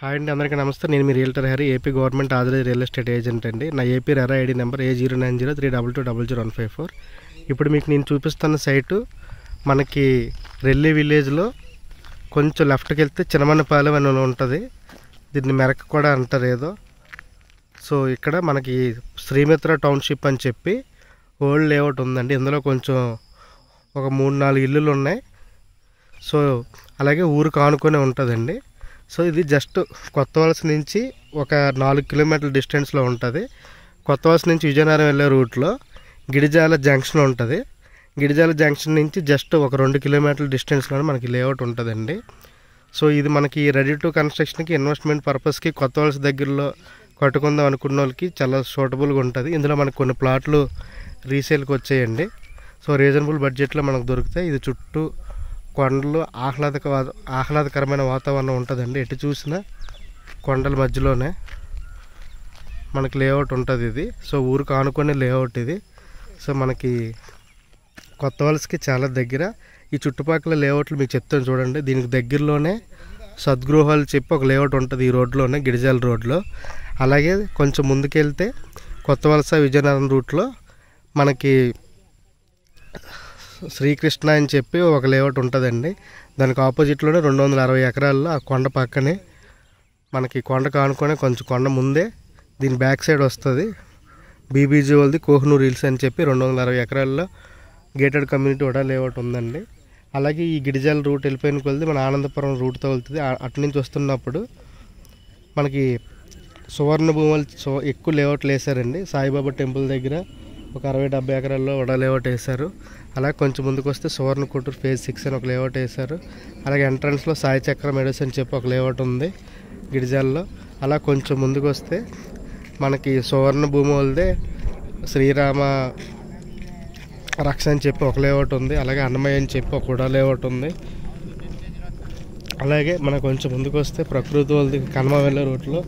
Hi అండి, అందరికీ నమస్తే. నేను మీ realtor Hari, AP government authorised real estate agent అండి. నా AP RERA ID number A090322000154. ఇప్పుడు మీకు నేను చూపిస్తున్న సైటు మనకి రెల్లి విలేజ్లో కొంచెం లెఫ్ట్కి వెళ్తే చినమన్నపాలెం అని ఉంటుంది. దీన్ని మెరక కూడా అంటారు ఏదో. సో ఇక్కడ మనకి శ్రీమిత్ర టౌన్షిప్ అని చెప్పి ఓల్డ్ లేఅవుట్ ఉందండి. ఇందులో కొంచెం ఒక 3-4 ఇల్లులు ఉన్నాయి. సో అలాగే ఊరికి ఆనుకొని ఉంటుందండి. సో ఇది జస్ట్ కొత్తవలస నుంచి ఒక 4 కిలోమీటర్ల డిస్టెన్స్లో ఉంటుంది. కొత్తవలస నుంచి విజయనగరం వెళ్ళే రూట్లో గిడిజాల జంక్షన్ ఉంటుంది. గిడిజాల జంక్షన్ నుంచి జస్ట్ ఒక 2 కిలోమీటర్ల డిస్టెన్స్లో మనకి లేఅవుట్ ఉంటుందండి. సో ఇది మనకి రెడీ టు కన్స్ట్రక్షన్కి, ఇన్వెస్ట్మెంట్ పర్పస్కి కొత్తవలస దగ్గరలో కట్టుకుందాం అనుకున్న వాళ్ళకి చాలా సూటబుల్గా ఉంటుంది. ఇందులో మనకు కొన్ని ప్లాట్లు రీసేల్కి వచ్చాయండి. సో రీజనబుల్ బడ్జెట్లో మనకు దొరుకుతాయి. ఇది చుట్టూ కొండలు, ఆహ్లాదకరమైన వాతావరణం ఉంటుందండి. ఎటు చూసినా కొండల మధ్యలోనే మనకి లేఅవుట్ ఉంటుంది ఇది. సో ఊరికి ఆనుకునే లేఅవుట్ ఇది. సో మనకి కొత్త వలసకి చాలా దగ్గర. ఈ చుట్టుపక్కల లేఅవుట్లు మీకు చెప్తాను చూడండి. దీనికి దగ్గరలోనే సద్గృహాలు చెప్పి ఒక లేఅవుట్ ఉంటుంది ఈ రోడ్లోనే, గిడిజాల రోడ్లో. అలాగే కొంచెం ముందుకెళ్తే కొత్త వలస విజయనగరం రూట్లో మనకి శ్రీకృష్ణ అని చెప్పి ఒక లేఅవుట్ ఉంటుందండి. దానికి ఆపోజిట్లోనే 260 ఎకరాల్లో ఆ కొండ పక్కనే మనకి కొండకు ఆనుకొని కొంచెం కొండ ముందే దీని బ్యాక్ సైడ్ వస్తుంది. బీబీజీ వాళ్ళది కోహ్నూర్ హిల్స్ అని చెప్పి 260 ఎకరాల్లో గేటెడ్ కమ్యూనిటీ కూడా లేఅవుట్ ఉందండి. అలాగే ఈ గిడిజాల రూట్ వెళ్ళిపోయిన కొలిది మన ఆనందపురం రూట్తో వెళ్తుంది. అటు నుంచి వస్తున్నప్పుడు మనకి సువర్ణ భూములు ఎక్కువ లేఅవుట్లు వేశారండి. సాయిబాబా టెంపుల్ దగ్గర ఒక 60-70 ఎకరాల్లో వడ లేఅవుట్ వేశారు. అలాగే కొంచెం ముందుకు వస్తే సువర్ణ కోటూరు ఫేజ్ 6 అని ఒక లేఅవుట్ వేశారు. అలాగే ఎంట్రన్స్లో సాయి చక్ర మెడస్ అని చెప్పి ఒక లేఅవుట్ ఉంది గిడిజాల్లో. అలా కొంచెం ముందుకు వస్తే మనకి సువర్ణ భూమి వాళ్ళదే శ్రీరామ రక్ష అని చెప్పి ఒక లేఅవుట్ ఉంది. అలాగే అన్నమయ్య అని చెప్పి ఒక కూడా లేఅవుట్ ఉంది. అలాగే మనకు కొంచెం ముందుకు వస్తే ప్రకృతి వాళ్ళది కన్మ వెళ్ళే రూట్లో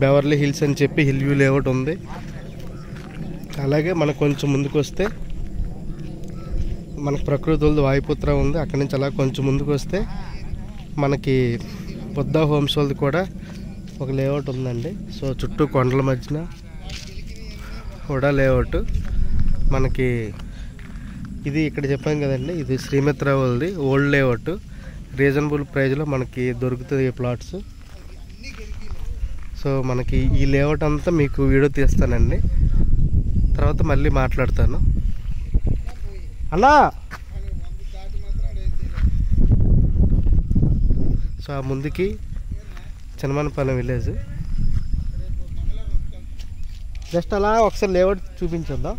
బెవర్లీ హిల్స్ అని చెప్పి హిల్ వ్యూ లేఅవుట్ ఉంది. అలాగే మనకు కొంచెం ముందుకు వస్తే మనకు ప్రకృతి వాళ్ళది వాయుపుత్ర ఉంది. అక్కడి నుంచి అలా కొంచెం ముందుకు వస్తే మనకి బుద్ధ హోమ్స్ వాళ్ళది కూడా ఒక లేఅవుట్ ఉందండి. సో చుట్టూ కొండల మధ్యన కూడా లేఅవుట్ మనకి ఇది ఇక్కడ చెప్పాం కదండి. ఇది శ్రీమిత్ర వాళ్ళది ఓల్డ్ లేఅవుట్. రీజనబుల్ ప్రైజ్లో మనకి దొరుకుతుంది ఈ ప్లాట్స్. సో మనకి ఈ లేఅవుట్ అంతా మీకు వీడియో తీస్తానండి, తర్వాత మళ్ళీ మాట్లాడతాను. అన్నా సో ఆ ముందుకి చినమన్నపాలెం విలేజ్. జస్ట్ అలా ఒకసారి లేఅవుట్ చూపించేద్దాం.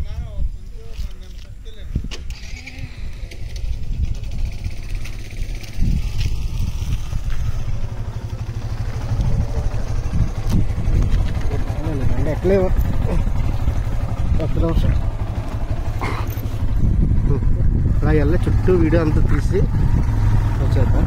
ఎక్కలే అలా వెళ్ళి చుట్టూ వీడియో అంతా తీసి వచ్చేద్దాం.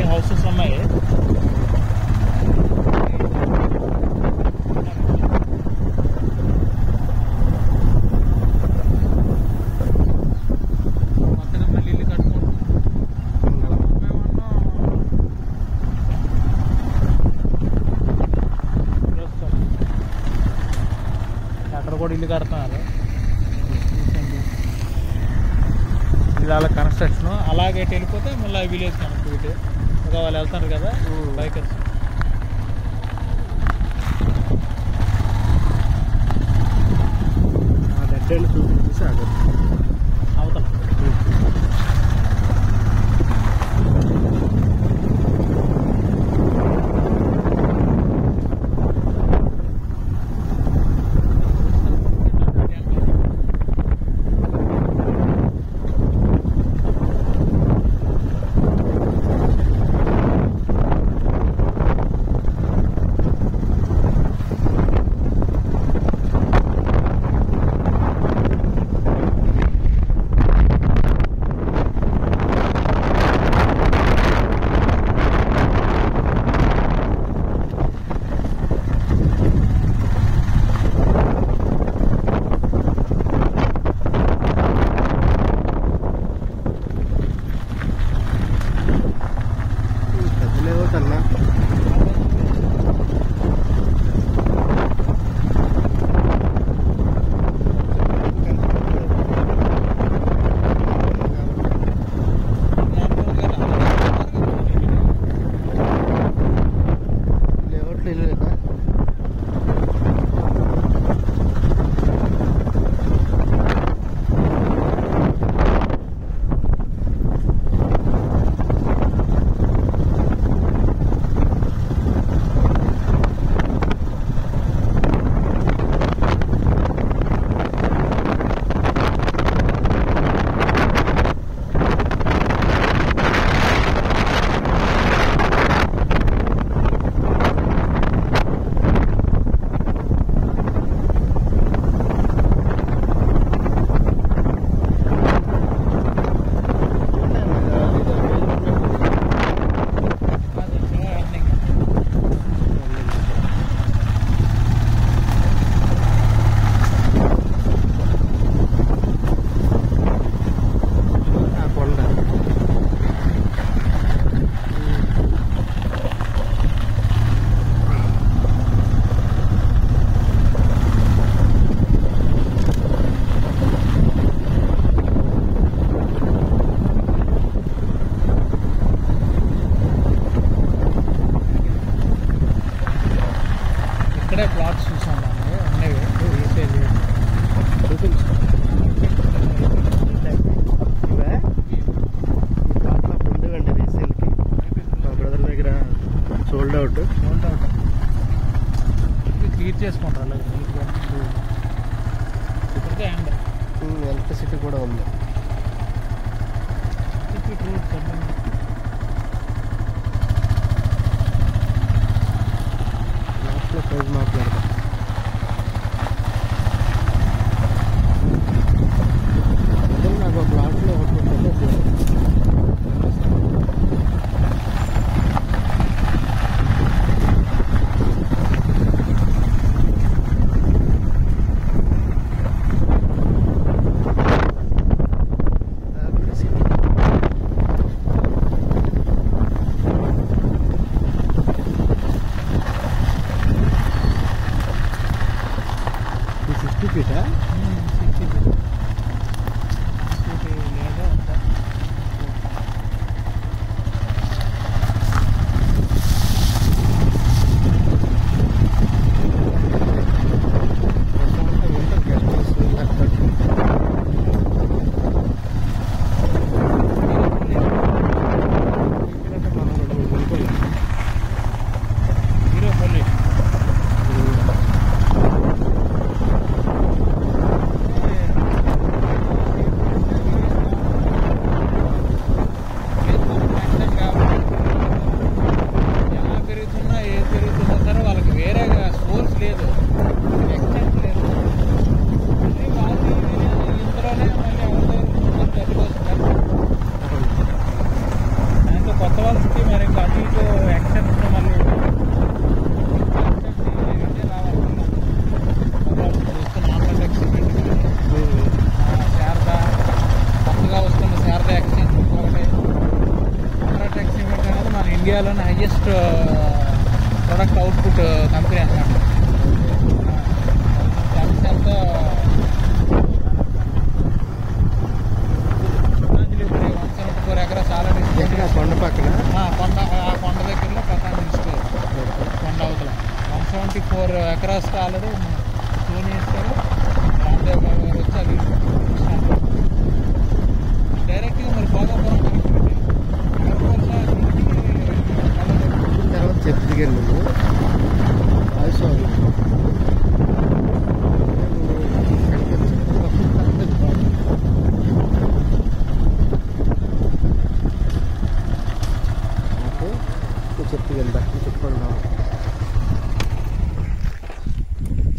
హౌసెస్ ఉన్నాయి. అక్కడ కూడా ఇల్లు కడుతున్నారు. ఇది అలా కన్స్ట్రక్షన్. అలాగే వెళ్ళిపోతే మళ్ళీ విలేజ్ కనెక్టివిటీ. వాళ్ళు వెళ్తారు కదా బైకర్స్. రెడ్ అండ్ చూపించేసి ఆగదు అవతల ఇక్కడే ప్లాట్స్ చూసాం ఉండేవి రీసేల్ ఉండేవండి రీసేల్కి మా బ్రదర్ దగ్గర సోల్డ్ అవుట్ క్లియర్ చేసుకుంటారు అలాగే ఇప్పటికే అండ్ ఎలక్ట్రిసిటీ కూడా ఉంది. లాస్ట్లో ప్రైజ్ మాట్లాడదాం. నాకు ఒక ప్లాట్లో ఒకటి ఫీటా ఇండియాలోనే హైయెస్ట్ ప్రొడక్ట్ అవుట్పుట్ కంపెనీ అన్నమాట. ఎంతో 174 ఎకరాస్ ఆల్రెడీ కొండ పక్కన కొండ దగ్గరలో పతాంజలి స్టోర్ కొండ అవతల 174 ఎకరాస్ ఆల్రెడీ సోనీ ఇస్తారు. రామ్దేవ్ గారు వచ్చి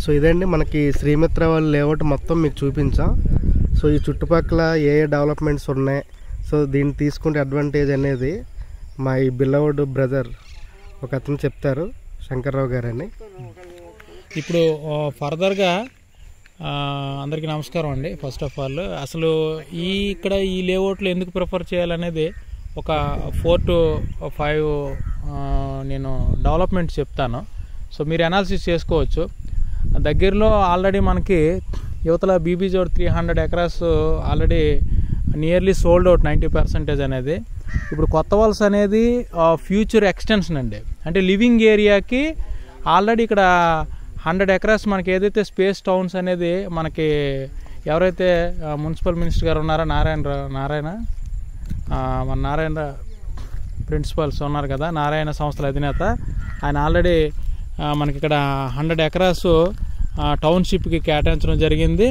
సో ఇదండి మనకి శ్రీమిత్ర వాళ్ళ లేఅవుట్ మొత్తం మీకు చూపించాం. సో ఈ చుట్టుపక్కల ఏ డెవలప్మెంట్స్ ఉన్నాయి, సో దీన్ని తీసుకుంటే అడ్వాంటేజ్ అనేది మా ఈ బిలౌడ్ బ్రదర్ ఒక అతను చెప్తారు, శంకర్రావు గారని. ఇప్పుడు ఫర్దర్గా అందరికీ నమస్కారం అండి. ఫస్ట్ ఆఫ్ ఆల్ అసలు ఇక్కడ ఈ లేఅవుట్లో ఎందుకు ప్రిఫర్ చేయాలనేది ఒక 4 to 5 నేను డెవలప్మెంట్ చెప్తాను. సో మీరు అనాలిసిస్ చేసుకోవచ్చు. దగ్గరలో ఆల్రెడీ మనకి యువతల BBG 300 acres already nearly sold out 90% అనేది. ఇప్పుడు కొత్త వలస అనేది ఫ్యూచర్ ఎక్స్టెన్షన్ అండి. అంటే లివింగ్ ఏరియాకి ఆల్రెడీ ఇక్కడ 100 acres మనకి ఏదైతే స్పేస్ టౌన్స్ అనేది మనకి ఎవరైతే మున్సిపల్ మినిస్టర్ గారు ఉన్నారో మన నారాయణ ప్రిన్సిపల్స్ ఉన్నారు కదా, నారాయణ సంస్థల అధినేత, ఆయన ఆల్రెడీ మనకి ఇక్కడ 100 acres టౌన్షిప్కి కేటాయించడం జరిగింది.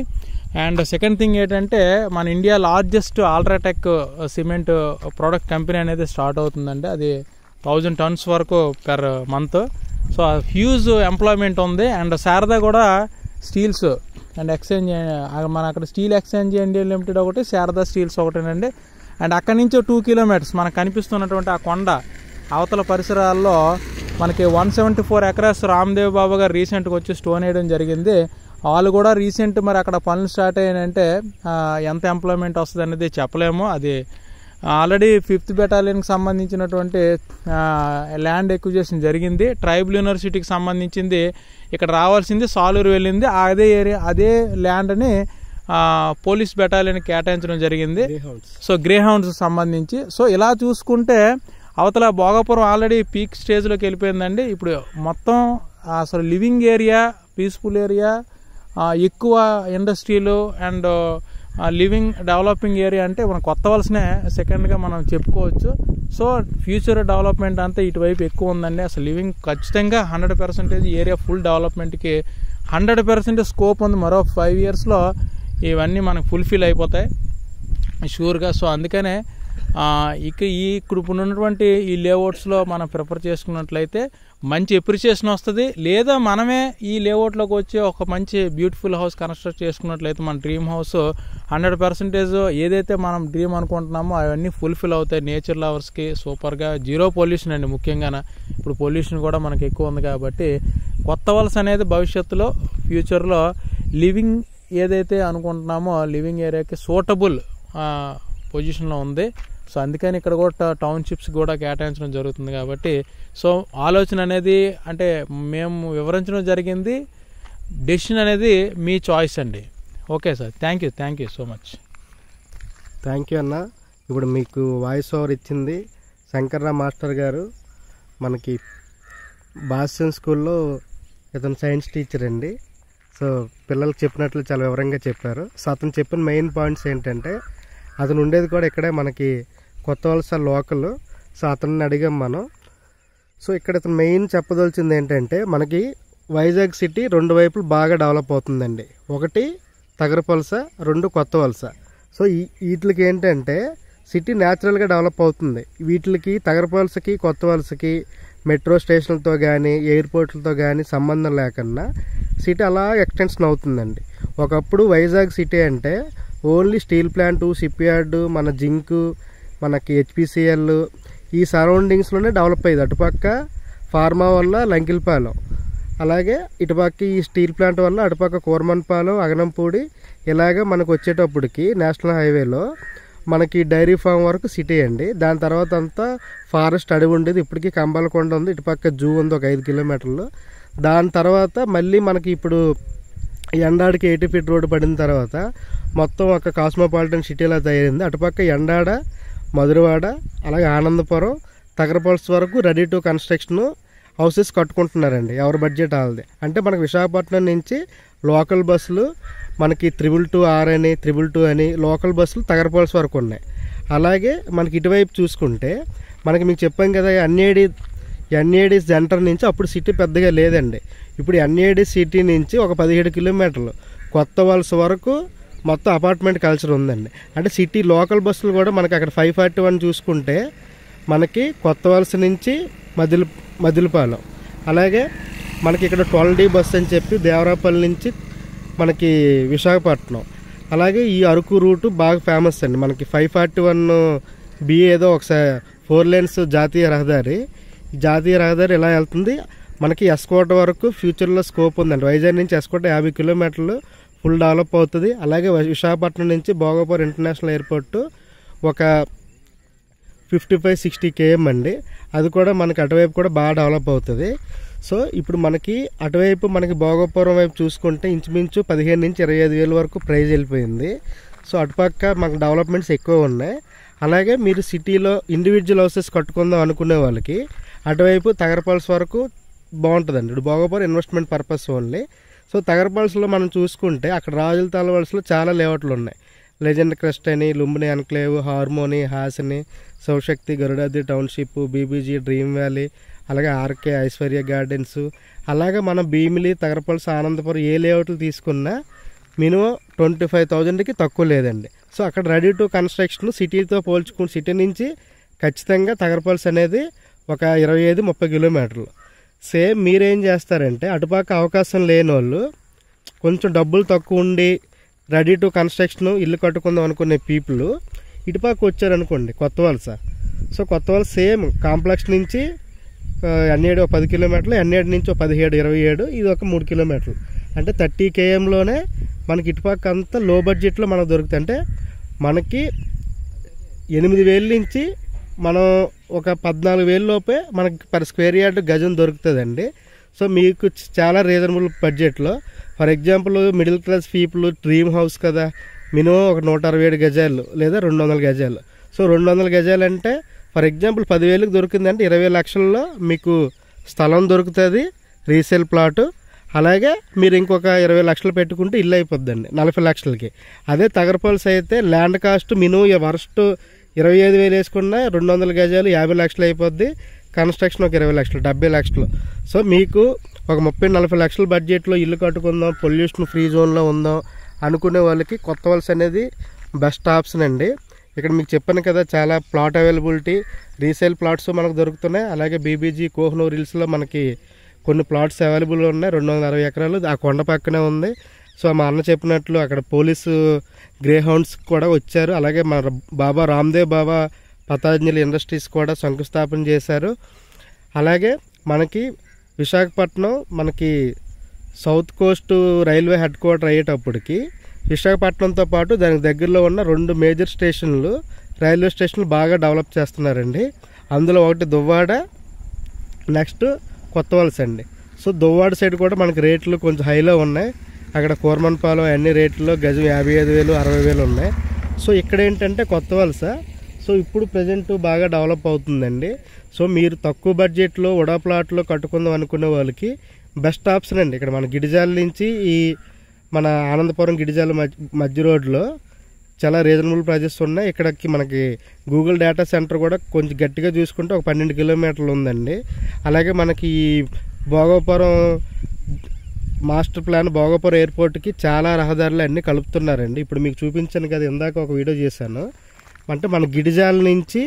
అండ్ సెకండ్ థింగ్ ఏంటంటే మన India largest UltraTech cement product company అనేది స్టార్ట్ అవుతుందండి. అది 1000 tons వరకు per month. So huge employment ఉంది. అండ్ శారదా కూడా స్టీల్స్ అండ్ ఎక్స్చేంజ్, మన అక్కడ స్టీల్ ఎక్స్చేంజ్ ఇండియా లిమిటెడ్ ఒకటి, శారదా స్టీల్స్ ఒకటేనండి. అండ్ అక్కడి నుంచి 2 kilometers మనకు కనిపిస్తున్నటువంటి ఆ కొండ అవతల పరిసరాల్లో మనకి 174 acres రామ్దేవ్ బాబా గారు రీసెంట్గా వచ్చి స్టోన్ వేయడం జరిగింది. వాళ్ళు కూడా రీసెంట్ మరి అక్కడ పనులు స్టార్ట్ అయ్యాయంటే ఎంత ఎంప్లాయ్మెంట్ వస్తుంది అనేది చెప్పలేము. అది ఆల్రెడీ 5th Battalionకి సంబంధించినటువంటి ల్యాండ్ ఎక్విజిషన్ జరిగింది. ట్రైబల్ యూనివర్సిటీకి సంబంధించింది ఇక్కడ రావాల్సింది సాలూరు వెళ్ళింది. అదే ఏరియా అదే ల్యాండ్ని పోలీస్ బెటాలియన్కి కేటాయించడం జరిగింది. సో గ్రే హౌండ్స్ సంబంధించి. సో ఇలా చూసుకుంటే అవతల భోగాపురం ఆల్రెడీ పీక్ స్టేజ్లోకి వెళ్ళిపోయిందండి. ఇప్పుడు మొత్తం అసలు లివింగ్ ఏరియా, పీస్ఫుల్ ఏరియా, ఎక్కువ ఇండస్ట్రీలు అండ్ లివింగ్ డెవలపింగ్ ఏరియా అంటే మన కొత్త వలసనే సెకండ్గా మనం చెప్పుకోవచ్చు. సో ఫ్యూచర్ డెవలప్మెంట్ అంతా ఇటువైపు ఎక్కువ ఉందండి. అసలు లివింగ్ ఖచ్చితంగా 100% ఏరియా ఫుల్ డెవలప్మెంట్కి 100% స్కోప్ ఉంది. మరో 5 yearsలో ఇవన్నీ మనకు ఫుల్ఫిల్ అయిపోతాయి షూర్గా. సో అందుకనే ఇప్పుడు ఉన్నటువంటి ఈ లేఅవుట్స్లో మనం ప్రిఫర్ చేసుకున్నట్లయితే మంచి ఎప్రిసియేషన్ వస్తుంది. లేదా మనమే ఈ లేఅవుట్లోకి వచ్చి ఒక మంచి బ్యూటిఫుల్ హౌస్ కన్స్ట్రక్ట్ చేసుకున్నట్లయితే మన డ్రీమ్ హౌస్ 100% ఏదైతే మనం డ్రీమ్ అనుకుంటున్నామో అవన్నీ ఫుల్ఫిల్ అవుతాయి. నేచర్ లవర్స్కి సూపర్గా. 0 pollution అండి ముఖ్యంగా. ఇప్పుడు పొల్యూషన్ కూడా మనకి ఎక్కువ ఉంది కాబట్టి కొత్త వలస అనేది భవిష్యత్తులో ఫ్యూచర్లో లివింగ్ ఏదైతే అనుకుంటున్నామో లివింగ్ ఏరియాకి సూటబుల్ పొజిషన్లో ఉంది. సో అందుకని ఇక్కడ కూడా టౌన్షిప్స్ కూడా కేటాయించడం జరుగుతుంది కాబట్టి సో ఆలోచన అనేది అంటే మేము వివరించడం జరిగింది. డెసిషన్ అనేది మీ చాయిస్ అండి. Okay sir, thank you so much. Thank you అన్న. ఇప్పుడు మీకు వాయిస్ ఓవర్ ఇచ్చింది శంకర్రావు మాస్టర్ గారు. మనకి బాస్టన్ స్కూల్లో ఇతను సైన్స్ టీచర్ అండి. సో పిల్లలకు చెప్పినట్లు చాలా వివరంగా చెప్పారు. సో అతను చెప్పిన మెయిన్ పాయింట్స్ ఏంటంటే అతను ఉండేది కూడా ఇక్కడే మనకి కొత్త వలస లోకల్. సో అతన్ని అడిగాం మనం. సో ఇక్కడ అతను మెయిన్ చెప్పదలిచింది ఏంటంటే మనకి వైజాగ్ సిటీ 2 వైపులు బాగా డెవలప్ అవుతుందండి. ఒకటి తగరపలస, 2 కొత్త వలస. సో వీటికి ఏంటంటే సిటీ న్యాచురల్గా డెవలప్ అవుతుంది. వీటికి తగరపలసకి కొత్త వలసకి మెట్రో స్టేషన్లతో కానీ ఎయిర్పోర్ట్లతో కానీ సంబంధం లేకుండా సిటీ అలా ఎక్స్టెన్షన్ అవుతుందండి. ఒకప్పుడు వైజాగ్ సిటీ అంటే only steel plant, ship yard, మన జింకు, మనకి HPCL ఈ సరౌండింగ్స్లోనే డెవలప్ అయ్యేది. అటుపక్క ఫార్మా వల్ల లంకిల్పాలెం, అలాగే ఇటుపక్క ఈ స్టీల్ ప్లాంట్ వల్ల అటుపక్క కూరమన్పాలెం, అగనంపూడి, ఇలాగ మనకు వచ్చేటప్పటికి నేషనల్ హైవేలో మనకి డైరీ ఫామ్ వరకు సిటీ అండి. దాని తర్వాత అంతా ఫారెస్ట్ అడవి ఉండేది. ఇప్పటికీ కంబాలకొండ ఉంది, ఇటుపక్క జూ ఉంది ఒక 5 kilometers. దాని తర్వాత మళ్ళీ మనకి ఇప్పుడు ఎండాడికి 80 feet రోడ్డు పడిన తర్వాత మొత్తం ఒక కాస్మోపాలిటన్ సిటీలా తయారైంది. అటుపక్క ఎండాడ, మధురవాడ, అలాగే ఆనందపురం, తగరపల్స్ వరకు రెడీ టు కన్స్ట్రక్షన్ హౌసెస్ కట్టుకుంటున్నారండి. ఎవరి బడ్జెట్ వాళ్ళది. అంటే మనకి విశాఖపట్నం నుంచి లోకల్ బస్సులు మనకి 222R అని 222 అని లోకల్ బస్సులు తగరపల్స్ వరకు ఉన్నాయి. అలాగే మనకి ఇటువైపు చూసుకుంటే మనకి మీకు చెప్పాం కదా ఎన్ఏడి సెంటర్ నుంచి అప్పుడు సిటీ పెద్దగా లేదండి. ఇప్పుడు ఎన్ఏడి సిటీ నుంచి ఒక 17 kilometers కొత్త వలస వరకు మొత్తం అపార్ట్మెంట్ కల్చర్ ఉందండి. అంటే సిటీ లోకల్ బస్సులు కూడా మనకి అక్కడ 541 చూసుకుంటే మనకి కొత్త వలస నుంచి మదిలిపాలెం, అలాగే మనకి ఇక్కడ 12D బస్ అని చెప్పి దేవరాపల్లి నుంచి మనకి విశాఖపట్నం, అలాగే ఈ అరకు రూటు బాగా ఫేమస్ అండి. మనకి 541B ఏదో ఒకసారి 4 lanes జాతీయ రహదారి. జాతీయ రహదారి ఇలా వెళ్తుంది. మనకి ఎస్కోట వరకు ఫ్యూచర్లో స్కోప్ ఉందండి. వైజాగ్ నుంచి ఎస్కోట 50 కిలోమీటర్లు ఫుల్ డెవలప్ అవుతుంది. అలాగే విశాఖపట్నం నుంచి భోగాపురం ఇంటర్నేషనల్ ఎయిర్పోర్ట్ ఒక 55-60 km అండి. అది కూడా మనకి అటువైపు కూడా బాగా డెవలప్ అవుతుంది. సో ఇప్పుడు మనకి అటువైపు మనకి భోగాపురం వైపు చూసుకుంటే ఇంచుమించు 15 నుంచి 25 వేల వరకు ప్రైజ్ వెళ్ళిపోయింది. సో అటుపక్క మనకు డెవలప్మెంట్స్ ఎక్కువ ఉన్నాయి. అలాగే మీరు సిటీలో ఇండివిజువల్ హౌసెస్ కట్టుకుందాం అనుకునే వాళ్ళకి అటువైపు తగరపల్స్ వరకు బాగుంటుందండి. ఇప్పుడు Bhogapuram investment purpose only. So తగరపల్స్లో మనం చూసుకుంటే అక్కడ రాజుల తాలవలసలో చాలా లేఅవుట్లు ఉన్నాయి. లెజెండ్ క్రస్ట్ అని, లుంబిని ఎన్క్లేవ్, హార్మోని, హాసిని, శివశక్తి, గరుడాది టౌన్షిప్, బీబీజీ, డ్రీమ్ వ్యాలీ, అలాగే ఆర్కే, ఐశ్వర్య గార్డెన్స్, అలాగే మనం భీమిలి, తగరపల్స్, ఆనందపురం ఏ లేఅవుట్లు తీసుకున్నా మినిమం 25,000కి తక్కువ లేదండి. సో అక్కడ రెడీ టు కన్స్ట్రక్షన్ సిటీతో పోల్చుకుని సిటీ నుంచి ఖచ్చితంగా తగరపల్స్ అనేది ఒక 25-30 కిలోమీటర్లు. సేమ్ మీరేం చేస్తారంటే అటుపక్క అవకాశం లేని వాళ్ళు కొంచెం డబ్బులు తక్కువ ఉండి రెడీ టు కన్స్ట్రక్షన్ ఇల్లు కట్టుకుందాం అనుకునే పీపుల్ ఇటుపక్క వచ్చారనుకోండి కొత్త వలస. సో కొత్త వలస సేమ్ కాంప్లెక్స్ నుంచి ఎన్ఏడు 10 కిలోమీటర్లు, ఎన్ఏడు నుంచి 17-27, ఇది ఒక 3 కిలోమీటర్లు. అంటే 30 kmలోనే మనకి ఇటుపక్క అంతా లో బడ్జెట్లో మనకు దొరుకుతాయి. అంటే మనకి 8,000 నుంచి మనం ఒక 14,000 లోపే మనకి పర్ స్క్వేర్ యార్డ్ గజం దొరుకుతుందండి. సో మీకు చాలా రీజనబుల్ బడ్జెట్లో, for example middle class people dream house కదా, మినిమం ఒక 167 గజాలు లేదా 200 గజాలు. సో 200 గజాలు అంటే ఫర్ ఎగ్జాంపుల్ 10,000కి దొరికిందంటే 20 లక్షల్లో మీకు స్థలం దొరుకుతుంది, రీసేల్ ప్లాటు. అలాగే మీరు ఇంకొక 20 లక్షలు పెట్టుకుంటే ఇల్లు అయిపోద్దండి 40 లక్షలకి. అదే తగరపల్స్ అయితే ల్యాండ్ కాస్ట్ మినిమం వరస్ట్ 25,000 వేసుకున్నా 200 గజాలు 50 లక్షలు అయిపోద్ది. కన్స్ట్రక్షన్ ఒక 20 లక్షలు, 70 లక్షలు. సో మీకు ఒక 30-40 లక్షల బడ్జెట్లో ఇల్లు కట్టుకుందాం, పొల్యూషన్ ఫ్రీ జోన్లో ఉందాం అనుకునే వాళ్ళకి కొత్త వలస అనేది బెస్ట్ ఆప్షన్ అండి. ఇక్కడ మీకు చెప్పాను కదా చాలా ప్లాట్ అవైలబిలిటీ, రీసేల్ ప్లాట్స్ మనకు దొరుకుతున్నాయి. అలాగే బీబీజీ కోహ్నూర్ హిల్స్లో మనకి కొన్ని ప్లాట్స్ అవైలబుల్ ఉన్నాయి. 260 ఎకరాలు ఆ కొండ పక్కనే ఉంది. సో మా అన్న చెప్పినట్లు అక్కడ పోలీసు గ్రే హౌండ్స్ కూడా వచ్చారు. అలాగే మన బాబా రామ్దేవ్ బాబా పతాంజలి ఇండస్ట్రీస్ కూడా శంకుస్థాపన చేశారు. అలాగే మనకి విశాఖపట్నం మనకి south Coast railway head quarter అయ్యేటప్పటికి విశాఖపట్నంతో పాటు దానికి దగ్గరలో ఉన్న 2 మేజర్ స్టేషన్లు, రైల్వే స్టేషన్లు బాగా డెవలప్ చేస్తున్నారండి. అందులో ఒకటి దువ్వాడ, నెక్స్ట్ కొత్త వలస అండి. సో దువ్వాడ సైడ్ కూడా మనకి రేట్లు కొంచెం హైలో ఉన్నాయి. అక్కడ కూర్మన్పాలెం అన్ని రేట్లలో గజం 55,000, 60,000 ఉన్నాయి. సో ఇక్కడ ఏంటంటే కొత్త వలస సో ఇప్పుడు ప్రజెంట్ బాగా డెవలప్ అవుతుందండి. సో మీరు తక్కువ బడ్జెట్లో ఉడా ప్లాట్లో కట్టుకుందాం అనుకునే వాళ్ళకి బెస్ట్ ఆప్షన్ అండి. ఇక్కడ మన గిడిజాల నుంచి ఈ మన ఆనందపురం గిడిజాల మధ్య రోడ్లో చాలా రీజనబుల్ ప్రైజెస్ ఉన్నాయి. ఇక్కడికి మనకి గూగుల్ డేటా సెంటర్ కూడా కొంచెం గట్టిగా చూసుకుంటే ఒక 12 కిలోమీటర్లు ఉందండి. అలాగే మనకి ఈ భోగాపురం మాస్టర్ ప్లాన్ భోగాపురం ఎయిర్పోర్ట్కి చాలా రహదారులు అన్నీ కలుపుతున్నారండి. ఇప్పుడు మీకు చూపించాను కదా, ఇందాక ఒక వీడియో చేశాను. అంటే మన గిడిజాల నుంచి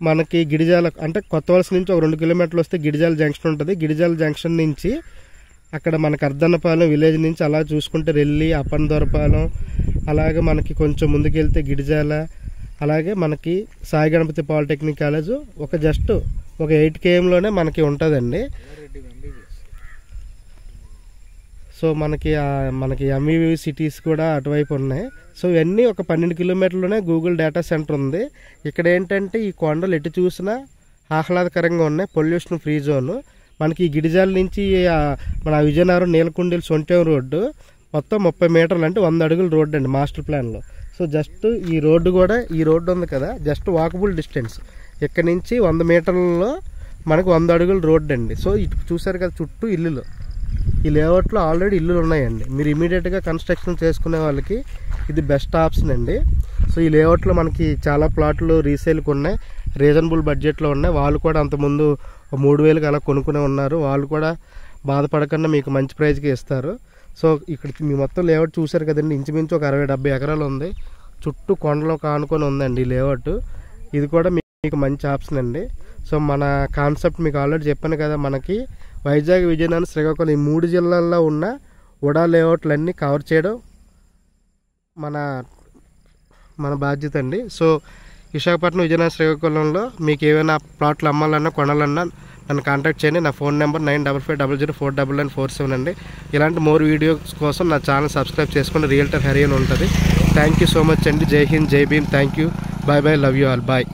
మనకి గిడిజాల అంటే కొత్త వలస నుంచి ఒక 2 కిలోమీటర్లు వస్తే గిడిజాల జంక్షన్ ఉంటుంది. గిడిజాల జంక్షన్ నుంచి అక్కడ మనకి అర్ధన్నపాలెం విలేజ్ నుంచి అలా చూసుకుంటే రెల్లి, అప్పనదొరపాలెం, అలాగే మనకి కొంచెం ముందుకెళ్తే గిడిజాల, అలాగే మనకి సాయి గణపతి పాలిటెక్నిక్ కాలేజ్ ఒక జస్ట్ ఒక 8 kmలోనే మనకి ఉంటుందండి. సో మనకి ఎంఈవి సిటీస్ కూడా అటువైపు ఉన్నాయి. సో ఇవన్నీ ఒక 12 కిలోమీటర్లోనే గూగుల్ డేటా సెంటర్ ఉంది. ఇక్కడ ఏంటంటే ఈ కొండలు ఎటు చూసినా ఆహ్లాదకరంగా ఉన్నాయి, పొల్యూషన్ ఫ్రీ జోను. మనకి ఈ గిడిజాల నుంచి మన విజయనగరం నీలకుండీలు సొంటేం రోడ్డు మొత్తం 30 మీటర్లు అంటే 100 అడుగుల రోడ్డు అండి మాస్టర్ ప్లాన్లో. సో జస్ట్ ఈ రోడ్డు కూడా ఈ రోడ్డు ఉంది కదా, జస్ట్ వాకబుల్ డిస్టెన్స్ ఇక్కడ నుంచి 100 మీటర్లలో మనకు 100 అడుగుల రోడ్డు అండి. సో ఇటు చూసారు కదా చుట్టూ ఇల్లులు, ఈ లేఅవుట్లో ఆల్రెడీ ఇల్లులు ఉన్నాయండి. మీరు ఇమీడియట్గా కన్స్ట్రక్షన్ చేసుకునే వాళ్ళకి ఇది బెస్ట్ ఆప్షన్ అండి. సో ఈ లేఅవుట్లో మనకి చాలా ప్లాట్లు రీసేల్కి ఉన్నాయి, రీజనబుల్ బడ్జెట్లో ఉన్నాయి. వాళ్ళు కూడా అంతకుముందు 3,000కి అలా కొనుక్కునే ఉన్నారు. వాళ్ళు కూడా బాధపడకుండా మీకు మంచి ప్రైజ్కి ఇస్తారు. సో ఇక్కడ మీ మొత్తం లేఅవుట్ చూసారు కదండి, ఇంచుమించు ఒక 60-70 ఎకరాలు ఉంది. చుట్టూ కొండలో కానుకొని ఉందండి ఈ లేఅవుట్. ఇది కూడా మీకు మంచి ఆప్షన్ అండి. సో మన కాన్సెప్ట్ మీకు ఆల్రెడీ చెప్పాను కదా, మనకి వైజాగ్, విజయనగరం, శ్రీకాకుళం ఈ 3 జిల్లాల్లో ఉన్న ఉడా లేఅవుట్లన్నీ కవర్ చేయడం మన బాధ్యత అండి. సో విశాఖపట్నం, విజయనగరం, శ్రీకాకుళంలో మీకు ఏమైనా ప్లాట్లు అమ్మాలన్నా కొనాలన్నా నన్ను కాంటాక్ట్ చేయండి. నా ఫోన్ నెంబర్ 9550049947 అండి. ఇలాంటి మోర్ వీడియోస్ కోసం నా ఛానల్ సబ్స్క్రైబ్ చేసుకోండి. రియల్టర్ హరి అని ఉంటుంది. థ్యాంక్ యూ సో మచ్ అండి. జై హింద్, జై Bhim. Thank you. Bye bye. Love you all. Bye.